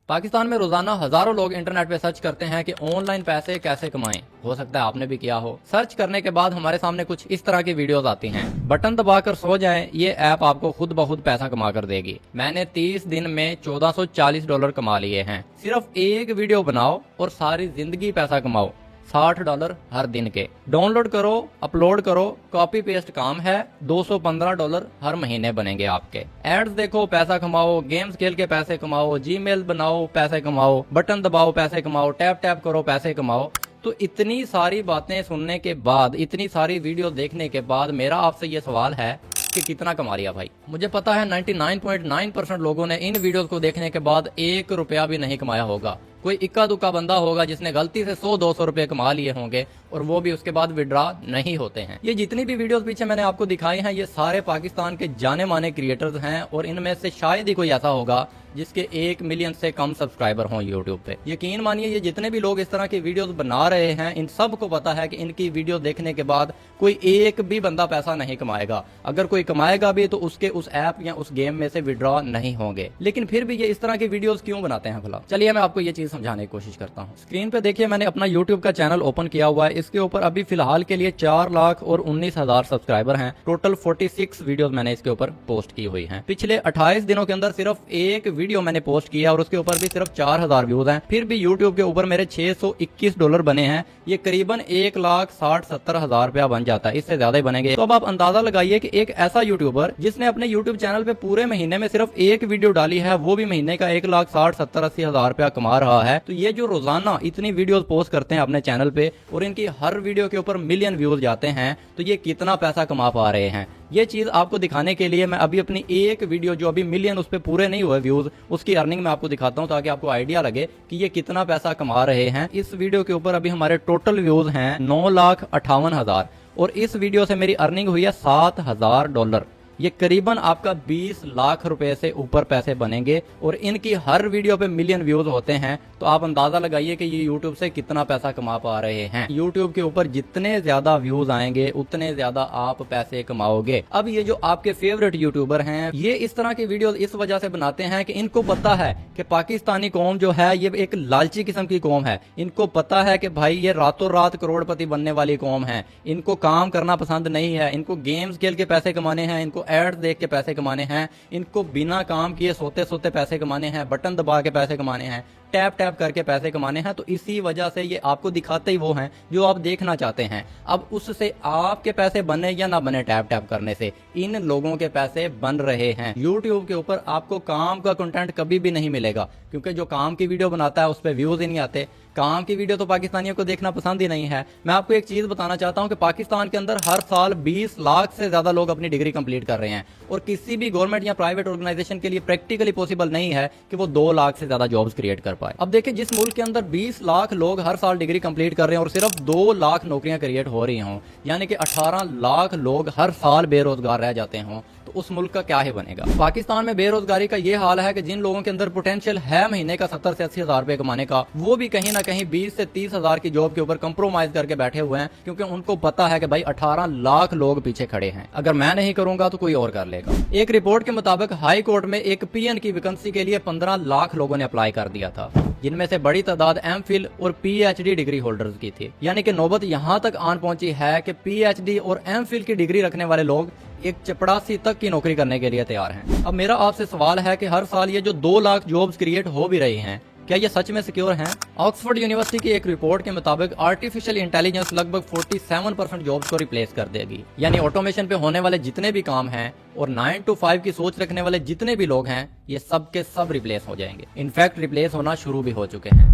पाकिस्तान में रोजाना हजारों लोग इंटरनेट पे सर्च करते हैं कि ऑनलाइन पैसे कैसे कमाएं। हो सकता है आपने भी किया हो। सर्च करने के बाद हमारे सामने कुछ इस तरह की वीडियोस आती हैं। बटन दबाकर सो जाएं, ये ऐप आपको खुद ब खुद पैसा कमा कर देगी। मैंने 30 दिन में $1440 कमा लिए हैं। सिर्फ एक वीडियो बनाओ और सारी जिंदगी पैसा कमाओ। $60 हर दिन के। डाउनलोड करो, अपलोड करो, कॉपी पेस्ट काम है। $215 हर महीने बनेंगे आपके। एड्स देखो, पैसा कमाओ। गेम्स खेल के पैसे कमाओ। जीमेल बनाओ, पैसे कमाओ। बटन दबाओ, पैसे कमाओ। टैप टैप करो, पैसे कमाओ। तो इतनी सारी बातें सुनने के बाद, इतनी सारी वीडियो देखने के बाद मेरा आपसे ये सवाल है कि कितना कमा लिया भाई। मुझे पता है 99.9% लोगों ने इन वीडियोस को देखने के बाद ₹1 भी नहीं कमाया होगा। कोई इक्का दुक्का बंदा होगा जिसने गलती से 100-200 रुपए कमा लिए होंगे और वो भी उसके बाद विड्रॉ नहीं होते हैं। ये जितनी भी वीडियोस पीछे मैंने आपको दिखाई हैं, ये सारे पाकिस्तान के जाने माने क्रिएटर्स हैं और इनमें से शायद ही कोई ऐसा होगा जिसके 1 मिलियन से कम सब्सक्राइबर हों यूट्यूब पे। यकीन मानिए, ये जितने भी लोग इस तरह की वीडियोस बना रहे हैं, इन सब को पता है कि इनकी वीडियो देखने के बाद कोई एक भी बंदा पैसा नहीं कमाएगा। अगर कोई कमाएगा भी तो उसके उस ऐप या उस गेम में से विड्रॉ नहीं होंगे। लेकिन फिर भी ये इस तरह की वीडियोस क्यों बनाते हैं भला? चलिए मैं आपको ये चीज समझाने की कोशिश करता हूँ। स्क्रीन पे देखिए, मैंने अपना यूट्यूब का चैनल ओपन किया हुआ है। इसके ऊपर अभी फिलहाल के लिए 4,19,000 सब्सक्राइबर हैं। टोटल 46 वीडियोस मैंने इसके ऊपर पोस्ट की हुई हैं। पिछले 28 दिनों के अंदर सिर्फ एक वीडियो मैंने पोस्ट किया और उसके ऊपर भी सिर्फ 4,000 व्यूज हैं। फिर भी यूट्यूब के ऊपर मेरे $621 बने हैं। ये करीबन 1,60,70,000 रुपया बन जाता है। इससे ज्यादा ही बनेंगे। तो अब आप अंदाजा लगाइए कि एक ऐसा यूट्यूबर जिसने अपने यूट्यूब चैनल पे पूरे महीने में सिर्फ एक वीडियो डाली है, वो भी महीने का 1,60,70,80,000 रुपया कमा रहा है। तो ये जो रोजाना इतनी वीडियोस पोस्ट करते हैं अपने चैनल पे और इनकी हर वीडियो के ऊपर मिलियन व्यूज जाते हैं, तो ये कितना पैसा कमा पा रहे हैं। ये चीज आपको दिखाने के लिए मैं अभी अपनी एक वीडियो जो अभी मिलियन उस पे पूरे नहीं हुए व्यूज, उसकी अर्निंग मैं आपको दिखाता हूं ताकि आपको आइडिया लगे कि ये कितना पैसा कमा रहे हैं। इस वीडियो के ऊपर अभी हमारे टोटल व्यूज हैं 9,58,000 और इस वीडियो से मेरी अर्निंग हुई है $7,000। ये करीबन आपका 20 लाख रुपए से ऊपर पैसे बनेंगे और इनकी हर वीडियो पे मिलियन व्यूज होते हैं। तो आप अंदाजा लगाइए कि ये यूट्यूब से कितना पैसा कमा पा रहे हैं। यूट्यूब के ऊपर जितने ज्यादा व्यूज आएंगे उतने ज्यादा आप पैसे कमाओगे। अब ये जो आपके फेवरेट यूट्यूबर हैं, ये इस तरह की वीडियो इस वजह से बनाते हैं कि इनको पता है कि पाकिस्तानी कौम जो है ये एक लालची किस्म की कौम है। इनको पता है कि भाई ये रातों रात करोड़पति बनने वाली कौम है। इनको काम करना पसंद नहीं है। इनको गेम्स खेल के पैसे कमाने हैं। इनको एड्स देख के पैसे कमाने हैं। इनको बिना काम किए सोते सोते पैसे कमाने हैं। बटन दबा के पैसे कमाने हैं। टैप टैप करके पैसे कमाने हैं। तो इसी वजह से ये आपको दिखाते ही वो हैं जो आप देखना चाहते हैं। अब उससे आपके पैसे बने या ना बने, टैप टैप करने से इन लोगों के पैसे बन रहे हैं। यूट्यूब के ऊपर आपको काम का कंटेंट कभी भी नहीं मिलेगा, क्योंकि जो काम की वीडियो बनाता है उस पर व्यूज ही नहीं आते। काम की वीडियो तो पाकिस्तानियों को देखना पसंद ही नहीं है। मैं आपको एक चीज बताना चाहता हूं कि पाकिस्तान के अंदर हर साल 20 लाख से ज्यादा लोग अपनी डिग्री कंप्लीट कर रहे हैं और किसी भी गवर्नमेंट या प्राइवेट ऑर्गेनाइजेशन के लिए प्रैक्टिकली पॉसिबल नहीं है कि वो 2 लाख से ज्यादा जॉब्स क्रिएट कर पाए। अब देखिए, जिस मुल्क के अंदर 20 लाख लोग हर साल डिग्री कंप्लीट कर रहे हैं और सिर्फ 2 लाख नौकरियां क्रिएट हो रही हों, यानी कि 18 लाख लोग हर साल बेरोजगार रह जाते हों, तो उस मुल्क का क्या ही बनेगा। पाकिस्तान में बेरोजगारी का ये हाल है कि जिन लोगों के अंदर पोटेंशियल है महीने का 70 से 80 हजार रुपए कमाने का, वो भी कहीं ना कहीं 20 से 30 हजार की जॉब के ऊपर कंप्रोमाइज करके बैठे हुए हैं, क्योंकि उनको पता है कि भाई 18 लाख लोग पीछे खड़े हैं। अगर मैं नहीं करूंगा तो कोई और कर लेगा। एक रिपोर्ट के मुताबिक हाई कोर्ट में एक पीएन की वैकेंसी के लिए 15 लाख लोगों ने अप्लाई कर दिया था, जिनमें से बड़ी तादाद एमफिल और पीएचडी डिग्री होल्डर्स की थी। यानी कि नौबत यहां तक आन पहुंची है कि पीएचडी और एमफिल की डिग्री रखने वाले लोग एक चपड़ासी तक की नौकरी करने के लिए तैयार हैं। अब मेरा आपसे सवाल है कि हर साल ये जो 2 लाख जॉब्स क्रिएट हो भी रही हैं, क्या ये सच में सिक्योर हैं? ऑक्सफोर्ड यूनिवर्सिटी की एक रिपोर्ट के मुताबिक आर्टिफिशियल इंटेलिजेंस लगभग 47% जॉब्स को रिप्लेस कर देगी। यानी ऑटोमेशन पे होने वाले जितने भी काम हैं और 9 to 5 की सोच रखने वाले जितने भी लोग हैं, ये सब के सब रिप्लेस हो जाएंगे। इनफैक्ट रिप्लेस होना शुरू भी हो चुके हैं।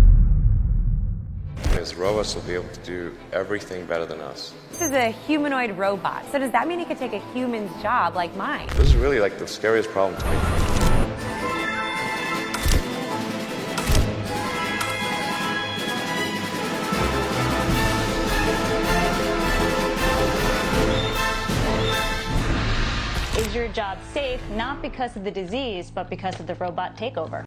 Because robots will be able to do everything better than us. This is a humanoid robot. So does that mean it could take a human's job like mine? This is really like the scariest problem to me. Is your job safe not because of the disease, but because of the robot takeover?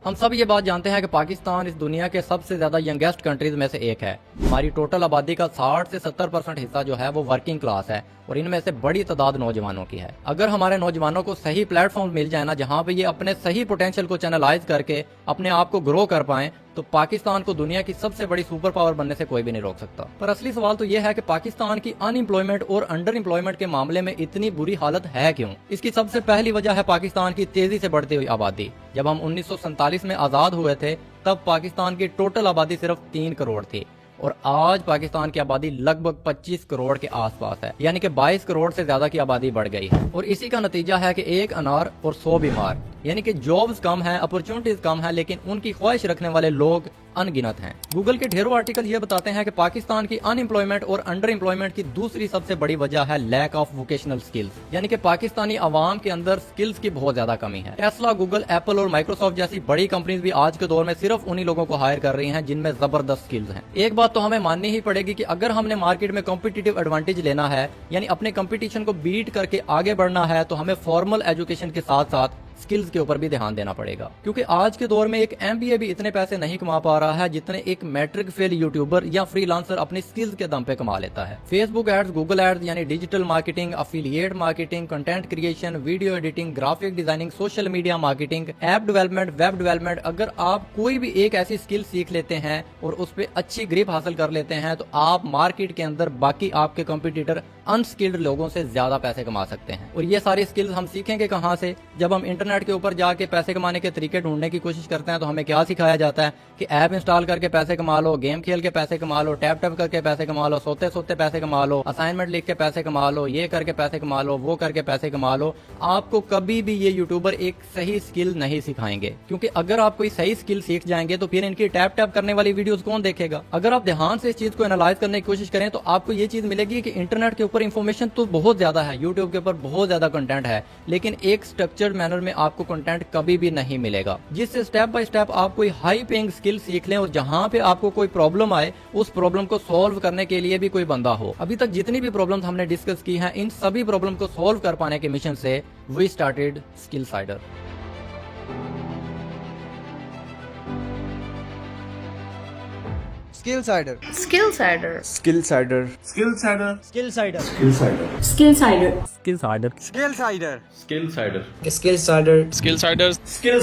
हम सब ये बात जानते हैं कि पाकिस्तान इस दुनिया के सबसे ज्यादा यंगेस्ट कंट्रीज में से एक है। हमारी टोटल आबादी का 60 से 70% हिस्सा जो है वो वर्किंग क्लास है और इनमें से बड़ी तादाद नौजवानों की है। अगर हमारे नौजवानों को सही प्लेटफॉर्म मिल जाए ना, जहाँ पे ये अपने सही पोटेंशियल को चैनलाइज करके अपने आप को ग्रो कर पाएं, तो पाकिस्तान को दुनिया की सबसे बड़ी सुपर पावर बनने से कोई भी नहीं रोक सकता। पर असली सवाल तो यह है कि पाकिस्तान की अनएम्प्लॉयमेंट और अंडर एम्प्लॉयमेंट के मामले में इतनी बुरी हालत है क्यों? इसकी सबसे पहली वजह है पाकिस्तान की तेजी से बढ़ती हुई आबादी। जब हम 1947 में आजाद हुए थे, तब पाकिस्तान की टोटल आबादी सिर्फ 3 करोड़ थी और आज पाकिस्तान की आबादी लगभग 25 करोड़ के आसपास है, यानी कि 22 करोड़ से ज्यादा की आबादी बढ़ गई है। और इसी का नतीजा है कि 1 अनार और 100 बीमार, यानी कि जॉब्स कम है, अपॉर्चुनिटीज कम है, लेकिन उनकी ख्वाहिश रखने वाले लोग अनगिनत हैं। गूगल के ढेरों आर्टिकल ये बताते हैं कि पाकिस्तान की अनएम्प्लॉयमेंट और अंडर एम्प्लॉयमेंट की दूसरी सबसे बड़ी वजह है लैक ऑफ वोकेशनल स्किल्स, यानी कि पाकिस्तानी अवाम के अंदर स्किल्स की बहुत ज्यादा कमी है। टेस्ला, गूगल, एप्पल और माइक्रोसॉफ्ट जैसी बड़ी कंपनीज भी आज के दौर में सिर्फ उन्हीं लोगों को हायर कर रही हैं जिनमें जबरदस्त स्किल्स हैं। एक बात तो हमें माननी ही पड़ेगी कि अगर हमने मार्केट में कॉम्पिटिटिव एडवांटेज लेना है, यानी अपने कंपटीशन को बीट करके आगे बढ़ना है, तो हमें फॉर्मल एजुकेशन के साथ साथ स्किल्स के ऊपर भी ध्यान देना पड़ेगा। क्योंकि आज के दौर में एक MBA भी इतने पैसे नहीं कमा पा रहा है जितने एक मैट्रिक फेल यूट्यूबर या फ्रीलांसर अपनी स्किल्स के दम पे कमा लेता है। फेसबुक एड्स, गूगल एड्स यानी digital marketing, affiliate marketing, content creation, video editing, graphic designing, social media marketing, app development, web development, अगर आप कोई भी एक ऐसी स्किल सीख लेते हैं और उस पर अच्छी ग्रिप हासिल कर लेते हैं, तो आप मार्केट के अंदर बाकी आपके कंपटीटर अनस्किल्ड लोगों से ज्यादा पैसे कमा सकते हैं। और ये सारी स्किल्स हम सीखेंगे कहाँ से? जब हम इंटरनेट के ऊपर जाके पैसे कमाने के तरीके ढूंढने की कोशिश करते हैं, तो हमें क्या सिखाया जाता है कि ऐप इंस्टॉल करके पैसे कमा लो, गेम खेल के पैसे कमा लो, टैप टैप करके पैसे कमा लो, सोते सोते पैसे कमा लो, असाइनमेंट लिख के पैसे कमा लो, ये करके पैसे कमा लो, वो करके पैसे कमा लो। आपको कभी भी ये यूट्यूबर एक सही स्किल नहीं सिखाएंगे, क्योंकि अगर आप कोई सही स्किल सीख जाएंगे तो फिर इनकी टैप टैप करने वाली वीडियोस कौन देखेगा? अगर आप ध्यान से इस चीज को एनालाइज करने की कोशिश करें तो आपको ये चीज मिलेगी कि इंटरनेट के ऊपर इंफॉर्मेशन तो बहुत ज्यादा है, यूट्यूब के ऊपर बहुत ज्यादा कंटेंट है, लेकिन एक स्ट्रक्चर्ड मैनर में आपको कंटेंट कभी भी नहीं मिलेगा, जिससे स्टेप बाय स्टेप आप कोई हाई पेइंग स्किल सीख लें और जहां पे आपको कोई प्रॉब्लम आए उस प्रॉब्लम को सॉल्व करने के लिए भी कोई बंदा हो। अभी तक जितनी भी प्रॉब्लम्स हमने डिस्कस की हैं, इन सभी प्रॉब्लम को सॉल्व कर पाने के मिशन से we started Skillsider. Skillsider. Skillsider. Skillsider. Skillsider. Skillsider. Skillsider. Skillsider. Skillsider. Skillsider. Skillsider. Skillsider. Skillsider. Skillsider.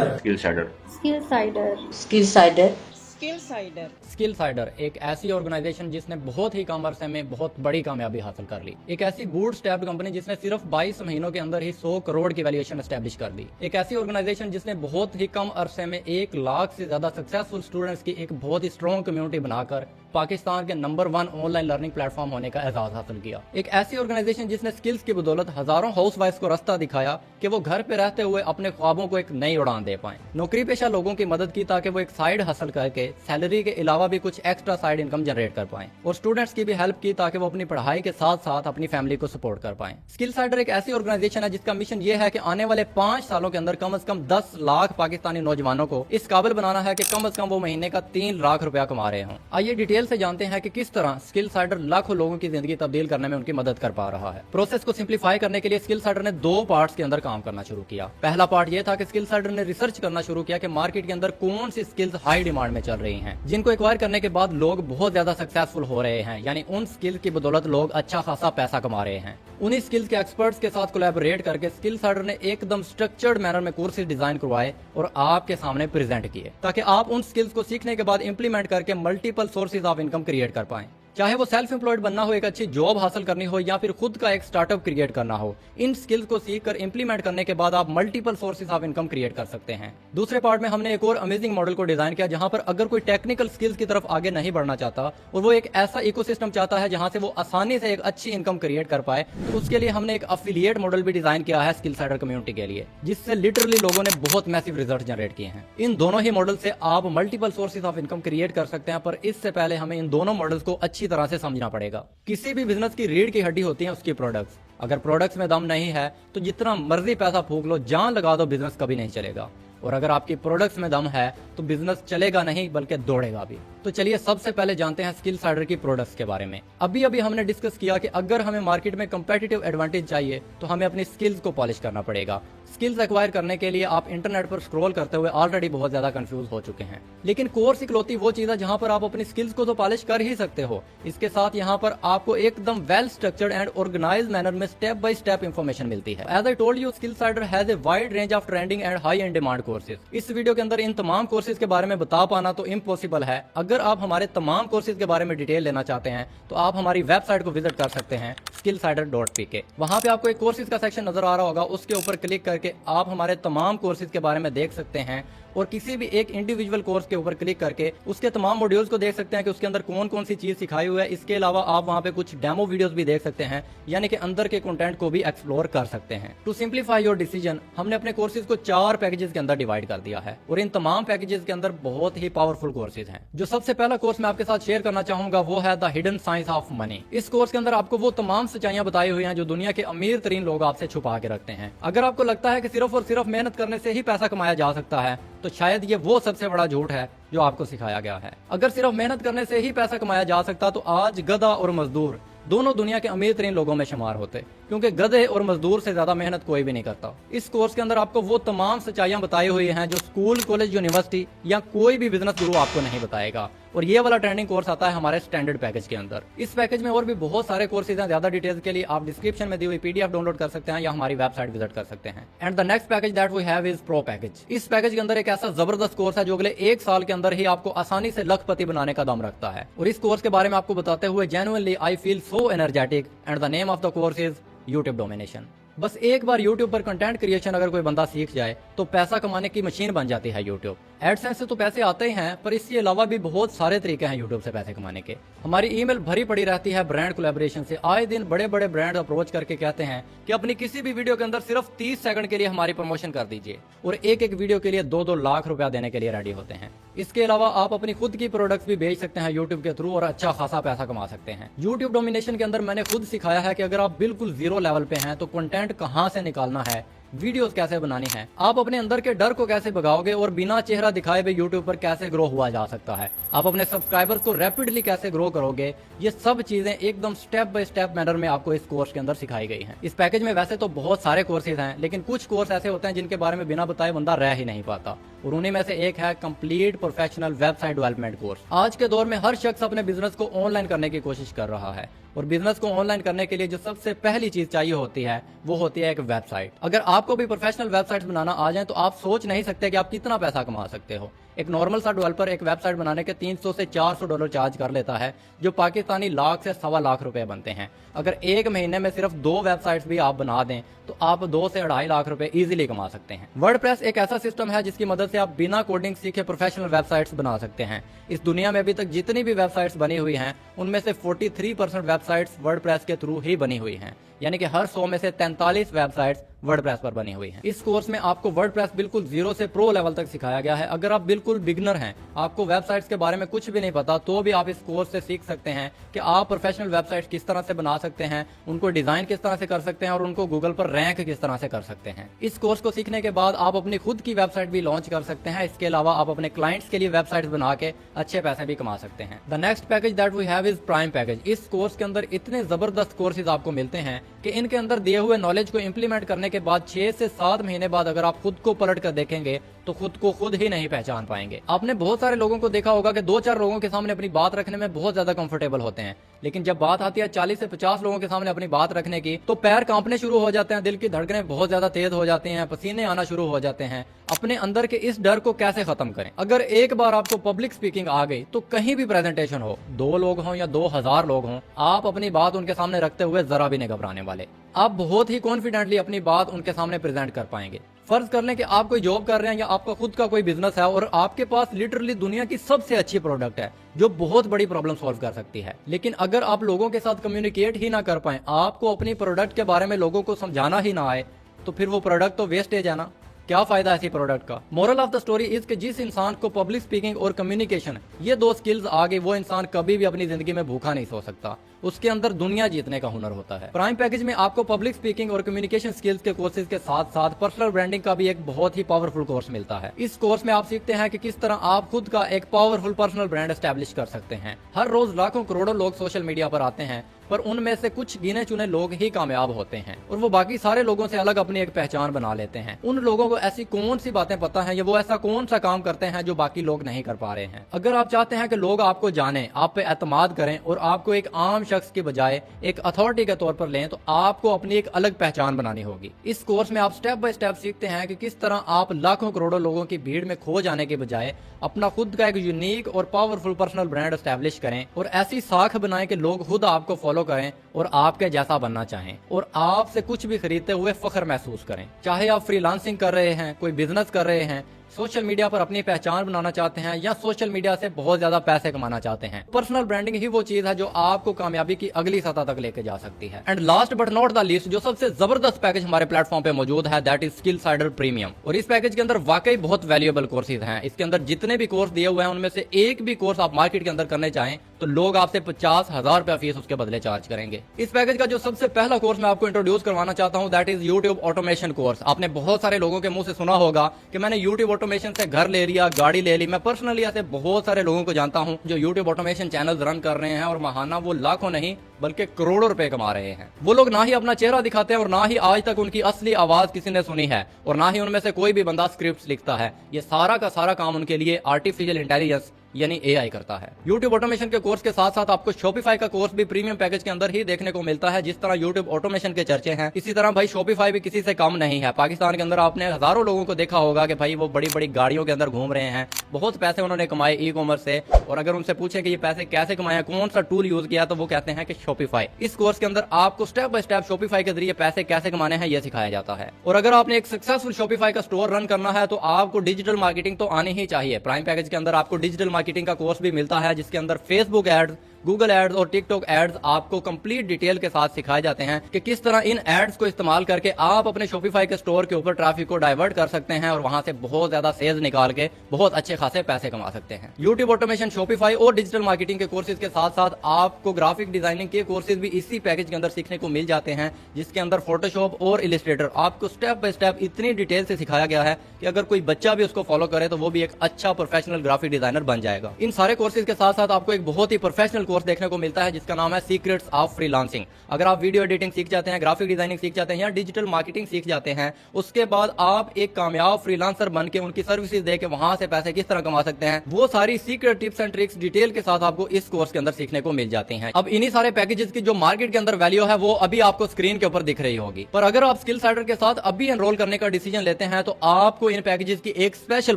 Skillsider. Skillsider. Skillsider. Skillsider. स्किलसाइडर एक ऐसी ऑर्गेनाइजेशन जिसने बहुत ही कम अरसे में बहुत बड़ी कामयाबी हासिल कर ली। एक ऐसी बूट स्टैप्ड कंपनी जिसने सिर्फ 22 महीनों के अंदर ही 100 करोड़ की वैल्यूएशन एस्टेब्लिश कर दी। एक ऐसी ऑर्गेनाइजेशन जिसने बहुत ही कम अरसे में 1 लाख से ज्यादा सक्सेसफुल स्टूडेंट्स की एक बहुत ही स्ट्रॉन्ग कम्युनिटी बनाकर पाकिस्तान के नंबर 1 ऑनलाइन लर्निंग प्लेटफॉर्म होने का एजाज हासिल किया। एक ऐसी ऑर्गेनाइजेशन जिसने स्किल्स की बदौलत हजारों हाउस वाइफ को रास्ता दिखाया कि वो घर पे रहते हुए अपने ख्वाबों को एक नई उड़ान दे पाए। नौकरी पेशा लोगों की मदद की ताकि वो एक साइड हासिल करके सैलरी के अलावा भी कुछ एक्स्ट्रा साइड इनकम जनरेट कर पाएं, और स्टूडेंट्स की भी हेल्प की ताकि वो अपनी पढ़ाई के साथ साथ अपनी फैमिली को सपोर्ट कर पाएं। स्किलसाइडर एक ऐसी ऑर्गेनाइजेशन है जिसका मिशन ये है कि आने वाले 5 सालों के अंदर कम से कम 10 लाख पाकिस्तानी नौजवानों को इस काबिल बनाना है कि कम से कम वो महीने का 3 लाख रुपया कमा रहे हों। आइए डिटेल से जानते हैं कि किस तरह स्किलसाइडर लाखों लोगों की जिंदगी तब्दील करने में उनकी मदद कर पा रहा है। प्रोसेस को सिंप्लीफाई करने के लिए स्किलसाइडर ने 2 पार्ट्स के अंदर काम करना शुरू किया। पहला पार्ट ये था कि स्किलसाइडर ने रिसर्च करना शुरू किया कि मार्केट के अंदर कौन सी स्किल्स हाई डिमांड में चल रही हैं, जिनको एक्वायर करने के बाद लोग बहुत ज्यादा सक्सेसफुल हो रहे हैं, यानी उन स्किल्स की बदौलत लोग अच्छा खासा पैसा कमा रहे हैं। उन्हीं स्किल्स के एक्सपर्ट्स के साथ कोलैबोरेट करके स्किलसाइडर ने एकदम स्ट्रक्चर्ड मैनर में कोर्सेज डिजाइन करवाए और आपके सामने प्रेजेंट किए, ताकि आप उन स्किल्स को सीखने के बाद इंप्लीमेंट करके multiple sources of income create कर पाएं। चाहे वो सेल्फ एम्प्लॉयड बनना हो, एक अच्छी जॉब हासिल करनी हो, या फिर खुद का एक स्टार्टअप क्रिएट करना हो, इन स्किल्स को सीखकर इंप्लीमेंट करने के बाद आप multiple sources of income create कर सकते हैं। दूसरे पार्ट में हमने एक और अमेजिंग मॉडल को डिजाइन किया, जहां पर अगर कोई टेक्निकल स्किल्स की तरफ आगे नहीं बढ़ना चाहता और वो एक ऐसा इकोसिस्टम चाहता है जहां से वो आसानी से एक अच्छी इनकम क्रिएट कर पाए, तो उसके लिए हमने एक अफिलिएट मॉडल भी डिजाइन किया है स्किलसाइडर कम्युनिटी के लिए, जिससे लिटरली लोगों ने बहुत मैसिव रिजल्ट जनरेट किए हैं। इन दोनों ही मॉडल से आप multiple sources of income create कर सकते हैं, पर इससे पहले हमें इन दोनों मॉडल्स को अच्छी तरह से समझना पड़ेगा। किसी भी बिजनेस की रीढ़ की हड्डी होती है उसकी प्रोडक्ट्स। अगर प्रोडक्ट्स में दम नहीं है तो जितना मर्जी पैसा फूंक लो, जान लगा दो, बिजनेस कभी नहीं चलेगा। और अगर आपकी प्रोडक्ट्स में दम है तो बिजनेस चलेगा नहीं बल्कि दौड़ेगा भी। तो चलिए सबसे पहले जानते हैं स्किलसाइडर की प्रोडक्ट्स के बारे में। अभी अभी हमने डिस्कस किया कि अगर हमें मार्केट में कंपेटिटिव एडवांटेज चाहिए तो हमें अपनी स्किल्स को पॉलिश करना पड़ेगा। स्किल्स एक्वायर करने के लिए आप इंटरनेट पर स्क्रॉल करते हुए ऑलरेडी बहुत ज्यादा कंफ्यूज हो चुके हैं, लेकिन कोर्स इकलौती वो चीज है जहां पर आप अपनी स्किल्स को तो पॉलिश कर ही सकते हो। इसके साथ यहाँ पर आपको एकदम well structured and organised manner में स्टेप बाय स्टेप इंफॉर्मेशन मिलती है। As I told you, Skillsider has a wide range of trending and high end demand courses. इस वीडियो के अंदर इन तमाम कोर्सेज के बारे में बता पाना तो इम्पॉसिबल है। अगर आप हमारे तमाम कोर्सेज के बारे में डिटेल लेना चाहते हैं तो आप हमारी वेबसाइट को विजिट कर सकते हैं skillsider.pk। वहां पे आपको एक कोर्सेज का सेक्शन नजर आ रहा होगा, उसके ऊपर क्लिक करके आप हमारे तमाम कोर्सेज के बारे में देख सकते हैं और किसी भी एक इंडिविजुअल कोर्स के ऊपर क्लिक करके उसके तमाम मॉड्यूल्स को देख सकते हैं कि उसके अंदर कौन कौन सी चीज सिखाई हुई है। इसके अलावा आप वहां पे कुछ डेमो वीडियोस भी देख सकते हैं, यानी कि अंदर के कंटेंट को भी एक्सप्लोर कर सकते हैं। टू सिंप्लीफाई योर डिसीजन, हमने अपने कोर्सेज को 4 पैकेजेस के अंदर डिवाइड कर दिया है और इन तमाम पैकेजेस के अंदर बहुत ही पावरफुल कोर्सेज हैं। जो सबसे पहला कोर्स मैं आपके साथ शेयर करना चाहूंगा वो है the hidden science of money. इस कोर्स के अंदर आपको वो तमाम सच्चाइयां बताई हुई हैं जो दुनिया के अमीर तरीन लोग आपसे छुपा के रखते हैं। अगर आपको लगता है कि सिर्फ और सिर्फ मेहनत करने से ही पैसा कमाया जा सकता है तो शायद ये वो सबसे बड़ा झूठ है जो आपको सिखाया गया है। अगर सिर्फ मेहनत करने से ही पैसा कमाया जा सकता तो आज गधा और मजदूर दोनों दुनिया के अमीर तरीन लोगों में शुमार होते, क्योंकि गधे और मजदूर से ज्यादा मेहनत कोई भी नहीं करता। इस कोर्स के अंदर आपको वो तमाम सच्चाइयां बताई हुई हैं जो स्कूल, कॉलेज, यूनिवर्सिटी या कोई भी बिजनेस गुरु आपको नहीं बताएगा। और ये वाला ट्रेंडिंग कोर्स आता है हमारे स्टैंडर्ड पैकेज के अंदर। इस पैकेज में और भी बहुत सारे कोर्सेज हैं। ज्यादा डिटेल्स के लिए आप डिस्क्रिप्शन में दी हुई PDF डाउनलोड कर सकते हैं या हमारी वेबसाइट विजिट कर सकते हैं। And the next package that we have is pro package. इस पैकेज के अंदर एक ऐसा जबरदस्त कोर्स है जो अगले 1 साल के अंदर ही आपको आसानी से लखपति बनाने का दम रखता है। और इस कोर्स के बारे में आपको बताते हुए genuinely I feel so energetic and the name of the course is YouTube domination. बस एक बार YouTube पर कंटेंट क्रिएशन अगर कोई बंदा सीख जाए तो पैसा कमाने की मशीन बन जाती है YouTube। एडसेंस से तो पैसे आते ही हैं, पर इसके अलावा भी बहुत सारे तरीके हैं YouTube से पैसे कमाने के। हमारी ईमेल भरी पड़ी रहती है ब्रांड कोलैबोरेशन से। आए दिन बड़े बड़े ब्रांड अप्रोच करके कहते हैं कि अपनी किसी भी वीडियो के अंदर सिर्फ 30 सेकंड के लिए हमारी प्रमोशन कर दीजिए, और एक एक वीडियो के लिए 2-2 लाख रुपया देने के लिए रेडी होते हैं। इसके अलावा आप अपनी खुद की प्रोडक्ट्स भी बेच सकते हैं YouTube के थ्रू और अच्छा खासा पैसा कमा सकते हैं। YouTube डोमिनेशन के अंदर मैंने खुद सिखाया है कि अगर आप बिल्कुल जीरो लेवल पे हैं तो कंटेंट कहां से निकालना है, वीडियोस कैसे बनानी है, आप अपने अंदर के डर को कैसे भगाओगे और बिना चेहरा दिखाए हुए यूट्यूब पर कैसे ग्रो हुआ जा सकता है, आप अपने सब्सक्राइबर्स को रैपिडली कैसे ग्रो करोगे, ये सब चीजें एकदम स्टेप बाय स्टेप मैनर में आपको इस कोर्स के अंदर सिखाई गई हैं। इस पैकेज में वैसे तो बहुत सारे कोर्सेज हैं, लेकिन कुछ कोर्स ऐसे होते हैं जिनके बारे में बिना बताए बंदा रह ही नहीं पाता, और उन्हीं में से एक है complete professional website development course. आज के दौर में हर शख्स अपने बिजनेस को ऑनलाइन करने की कोशिश कर रहा है, और बिजनेस को ऑनलाइन करने के लिए जो सबसे पहली चीज चाहिए होती है वो होती है एक वेबसाइट। अगर आपको भी प्रोफेशनल वेबसाइट्स बनाना आ जाए तो आप सोच नहीं सकते कि आप कितना पैसा कमा सकते हो। एक नॉर्मल सा डेवलपर एक वेबसाइट बनाने के 300 से 400 डॉलर चार्ज कर लेता है, जो पाकिस्तानी लाख से 1.25 लाख रुपए बनते हैं। अगर एक महीने में सिर्फ 2 वेबसाइट्स भी आप बना दें तो आप 2 से 2.5 लाख रुपए इजीली कमा सकते हैं। वर्डप्रेस एक ऐसा सिस्टम है जिसकी मदद से आप बिना कोडिंग सीखे प्रोफेशनल वेबसाइट्स बना सकते हैं। इस दुनिया में अभी तक जितनी भी वेबसाइट्स बनी हुई हैं उनमें से 43% वेबसाइट्स वर्डप्रेस के थ्रू ही बनी हुई हैं, यानी कि हर 100 में से 43 वेबसाइट्स वर्डप्रेस पर बनी हुई हैं। इस कोर्स में आपको वर्डप्रेस बिल्कुल जीरो से प्रो लेवल तक सिखाया गया है। अगर आप बिल्कुल बिगनर हैं, आपको वेबसाइट्स के बारे में कुछ भी नहीं पता, तो भी आप इस कोर्स से सीख सकते हैं कि आप प्रोफेशनल वेबसाइट्स किस तरह से बना सकते हैं, उनको डिजाइन किस तरह से कर सकते हैं और उनको गूगल पर रैंक किस तरह से कर सकते हैं। इस कोर्स को सीखने के बाद आप अपनी खुद की वेबसाइट भी लॉन्च कर सकते हैं। इसके अलावा आप अपने क्लाइंट्स के लिए वेबसाइट बना के अच्छे पैसे भी कमा सकते हैं। The next package that we have is prime package. इस कोर्स के अंदर इतने जबरदस्त कोर्सेज आपको मिलते हैं कि इनके अंदर दिए हुए नॉलेज को इम्प्लीमेंट करने के बाद 6 से 7 महीने बाद अगर आप खुद को पलट कर देखेंगे तो खुद को खुद ही नहीं पहचान पाएंगे। आपने बहुत सारे लोगों को देखा होगा कि 2-4 लोगों के सामने अपनी बात रखने में बहुत ज्यादा कंफर्टेबल होते हैं, लेकिन जब बात आती है 40 से 50 लोगों के सामने अपनी बात रखने की तो पैर कांपने शुरू हो जाते हैं, दिल की धड़कनें बहुत ज्यादा तेज हो जाती हैं, पसीने आना शुरू हो जाते हैं। अपने अंदर के इस डर को कैसे खत्म करें? अगर एक बार आपको पब्लिक स्पीकिंग आ गई तो कहीं भी प्रेजेंटेशन हो, 2 लोग हों या 2000 लोग हों, आप अपनी बात उनके सामने रखते हुए जरा भी नहीं घबराने वाले। आप बहुत ही कॉन्फिडेंटली अपनी बात उनके सामने प्रेजेंट कर पाएंगे। फर्ज कर लें कि आप कोई जॉब कर रहे हैं या आपका खुद का कोई बिजनेस है और आपके पास लिटरली दुनिया की सबसे अच्छी प्रोडक्ट है जो बहुत बड़ी प्रॉब्लम सॉल्व कर सकती है, लेकिन अगर आप लोगों के साथ कम्युनिकेट ही ना कर पाए, आपको अपनी प्रोडक्ट के बारे में लोगों को समझाना ही ना आए, तो फिर वो प्रोडक्ट तो वेस्टेज है ना। क्या फायदा ऐसी प्रोडक्ट का? Moral of the story is कि जिस इंसान को पब्लिक स्पीकिंग और कम्युनिकेशन ये 2 स्किल्स आ गई, वो इंसान कभी भी अपनी जिंदगी में भूखा नहीं सो सकता। उसके अंदर दुनिया जीतने का हुनर होता है। प्राइम पैकेज में आपको पब्लिक स्पीकिंग और कम्युनिकेशन स्किल्स के कोर्सेज के साथ साथ पर्सनल ब्रांडिंग का भी एक बहुत ही पावरफुल कोर्स मिलता है। इस कोर्स में आप सीखते हैं कि किस तरह आप खुद का एक पावरफुल पर्सनल ब्रांड एस्टैब्लिश कर सकते हैं। हर रोज लाखों करोड़ों लोग सोशल मीडिया पर आते हैं, पर उनमें से कुछ गिने चुने लोग ही कामयाब होते हैं और वो बाकी सारे लोगों से अलग अपनी एक पहचान बना लेते हैं। उन लोगों को ऐसी कौन सी बातें पता है या वो ऐसा कौन सा काम करते हैं जो बाकी लोग नहीं कर पा रहे हैं। अगर आप चाहते हैं कि लोग आपको जाने, आप पे एतमाद करें और आपको एक आम शख्स के बजाय एक अथॉरिटी के तौर पर लें, तो आपको अपनी एक अलग पहचान बनानी होगी। इस कोर्स में आप स्टेप बाय स्टेप सीखते हैं कि किस तरह आप लाखों करोड़ों लोगों की भीड़ में खो जाने के बजाय अपना खुद का एक यूनिक और पावरफुल पर्सनल ब्रांड एस्टैब्लिश करें और ऐसी साख बनाएं कि लोग खुद आपको फॉलो करें और आपके जैसा बनना चाहें और आपसे कुछ भी खरीदते हुए फख्र महसूस करें। चाहे आप फ्रीलांसिंग कर रहे हैं, कोई बिजनेस कर रहे हैं, सोशल मीडिया पर अपनी पहचान बनाना चाहते हैं या सोशल मीडिया से बहुत ज्यादा पैसे कमाना चाहते हैं, पर्सनल ब्रांडिंग ही वो चीज है जो आपको कामयाबी की अगली सतह तक लेके जा सकती है। And last but not the least, जो सबसे जबरदस्त पैकेज हमारे प्लेटफॉर्म पे मौजूद है, दैट इज स्किलसाइडर प्रीमियम। और इस पैकेज के अंदर वाकई बहुत वैल्यूएबल कोर्सेज हैं। इसके अंदर जितने भी कोर्स दिए हुए हैं उनमें से एक भी कोर्स आप मार्केट के अंदर करने चाहें तो लोग आपसे 50,000 रुपया फीस उसके बदले चार्ज करेंगे। इस पैकेज का जो सबसे पहला कोर्स मैं आपको इंट्रोड्यूस करवाना चाहता हूं, that is YouTube automation course. आपने बहुत सारे लोगों के मुंह से सुना होगा कि मैंने यूट्यूब ऑटोमेशन से घर ले लिया, गाड़ी ले ली। मैं पर्सनली ऐसे बहुत सारे लोगों को जानता हूं जो यूट्यूब ऑटोमेशन चैनल्स रन कर रहे हैं और महाना वो लाखों नहीं बल्कि करोड़ों रुपए कमा रहे हैं। वो लोग ना ही अपना चेहरा दिखाते हैं और ना ही आज तक उनकी असली आवाज किसी ने सुनी है और ना ही उनमें से कोई भी बंदा स्क्रिप्ट लिखता है। ये सारा का सारा काम उनके लिए आर्टिफिशियल इंटेलिजेंस यानी एआई करता है। YouTube ऑटोमेशन के कोर्स के साथ साथ आपको Shopify का कोर्स भी प्रीमियम पैकेज के अंदर ही देखने को मिलता है। जिस तरह YouTube ऑटोमेशन के चर्चे हैं, इसी तरह भाई Shopify भी किसी से कम नहीं है। पाकिस्तान के अंदर आपने हजारों लोगों को देखा होगा कि भाई वो बड़ी बड़ी गाड़ियों के अंदर घूम रहे हैं, बहुत पैसे उन्होंने कमाए ई कॉमर्स से, और अगर उनसे पूछे कि ये पैसे कैसे कमाए, कौन सा टूल यूज किया, तो वो कहते हैं कि Shopify। इस कोर्स के अंदर आपको स्टेप बाय स्टेप Shopify के जरिए पैसे कैसे कमाने हैं ये सिखाया जाता है। और अगर आपने एक सक्सेसफुल Shopify का स्टोर रन करना है तो आपको डिजिटल मार्केटिंग तो आनी ही चाहिए। प्राइम पैकेज के अंदर आपको डिजिटल मार्केटिंग का कोर्स भी मिलता है जिसके अंदर फेसबुक एड्स, गूगल एड्स और टिकटॉक एड्स आपको कंप्लीट डिटेल के साथ सिखाए जाते हैं कि किस तरह इन एड्स को इस्तेमाल करके आप अपने Shopify के स्टोर के ऊपर ट्रैफिक को डाइवर्ट कर सकते हैं और वहां से बहुत ज्यादा सेल्स निकाल के बहुत अच्छे खासे पैसे कमा सकते हैं। YouTube ऑटोमेशन, Shopify और डिजिटल मार्केटिंग के कोर्सेज के साथ साथ आपको ग्राफिक डिजाइनिंग के कोर्सेज भी इसी पैकेज के अंदर सीखने को मिल जाते हैं, जिसके अंदर फोटोशॉप और इलिस्ट्रेटर आपको स्टेप बाय स्टेप इतनी डिटेल से सिखाया गया है कि अगर कोई बच्चा भी उसको फॉलो करे तो वो भी एक अच्छा प्रोफेशनल ग्राफिक डिजाइनर बन जाएगा। इन सारे कोर्सेज के साथ साथ आपको एक बहुत ही प्रोफेशनल कोर्स देखने को मिलता है जिसका नाम है सीक्रेट्स ऑफ फ्रीलांसिंग। अगर आप वीडियो एडिटिंग सीख जाते हैं, ग्राफिक डिजाइनिंग सीख जाते हैं या डिजिटल मार्केटिंग सीख जाते हैं, उसके बाद आप एक कामयाब फ्रीलांसर बन के उनकी सर्विसेज देके वहां से पैसे किस तरह कमा सकते हैं, वो सारी secret tips and tricks detail के साथ आपको इस कोर्स के अंदर सीखने को मिल जाती हैं। अब इन्हीं सारे पैकेजेस की जो मार्केट के अंदर वैल्यू है वो अभी आपको स्क्रीन के ऊपर दिख रही होगी, पर अगर आप स्किलसाइडर के साथ अभी एनरोल करने का डिसीजन लेते हैं तो आपको इन पैकेजेस की एक स्पेशल